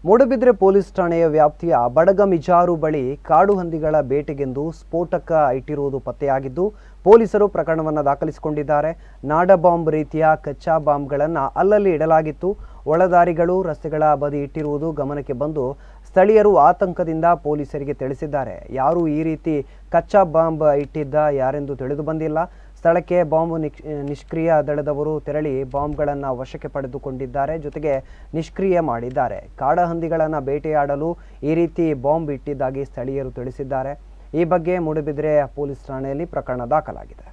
Moodbidri police ಠಾಣೆಯ ವ್ಯಾಪ್ತಿಯ ಬಡಗಮಿಜಾರು ಬಳಿ ಕಾಡು ಹಂದಿಗಳ ಬೇಟೆಗೆಂದು ಸ್ಫೋಟಕ ಇಟ್ಟಿರುವುದು ಪತ್ತೆಯಾಗಿದ್ದು ಪೊಲೀಸರು ಪ್ರಕರಣವನ್ನು ದಾಖಲಿಸಿಕೊಂಡಿದ್ದಾರೆ. ನಾಡ ಬಾಂಬ್ ರೀತಿಯ ಕಚ್ಚಾ ಬಾಂಬ್ಗಳನ್ನು ಅಲ್ಲಲ್ಲಿ ಇಡಲಾಗಿತ್ತು. ಒಳದಾರಿಗಳು ರಸ್ತೆಗಳ ಬದಿ ಇಟ್ಟಿರುವುದು ಗಮನಕ್ಕೆ ಬಂದು ಸ್ಥಳೀಯರು ಆತಂಕದಿಂದ ಪೊಲೀಸರಿಗೆ ತಿಳಿಸಿದ್ದಾರೆ. ಯಾರು ಈ ರೀತಿ ಕಚ್ಚಾ ಬಾಂಬ್ ಇಟ್ಟಿದ್ದ ಯಾರೆಂದು ತಿಳಿದು ಬಂದಿಲ್ಲ. ಸ್ಥಳಕ್ಕೆ ಬಾಂಬ್ ನಿಷ್ಕ್ರಿಯ ದಳದವರು ತೆರಳಿ ಬಾಂಬ್ಗಳನ್ನು ವಶಕ್ಕೆ ಪಡೆದುಕೊಂಡಿದ್ದಾರೆ, ಜೊತೆಗೆ ನಿಷ್ಕ್ರಿಯ ಮಾಡಿದ್ದಾರೆ. ಕಾಡಹಂದಿಗಳನ್ನು ಬೇಟೆಯಾಡಲು ಈ ರೀತಿ ಬಾಂಬ್ ಇಟ್ಟಿದ್ದಾಗಿ ಸ್ಥಳೀಯರು ತಿಳಿಸಿದ್ದಾರೆ. ಈ ಬಗ್ಗೆ ಮೂಡಬಿದ್ರೆ ಪೊಲೀಸ್ ಠಾಣೆಯಲ್ಲಿ ಪ್ರಕರಣ ದಾಖಲಾಗಿದೆ.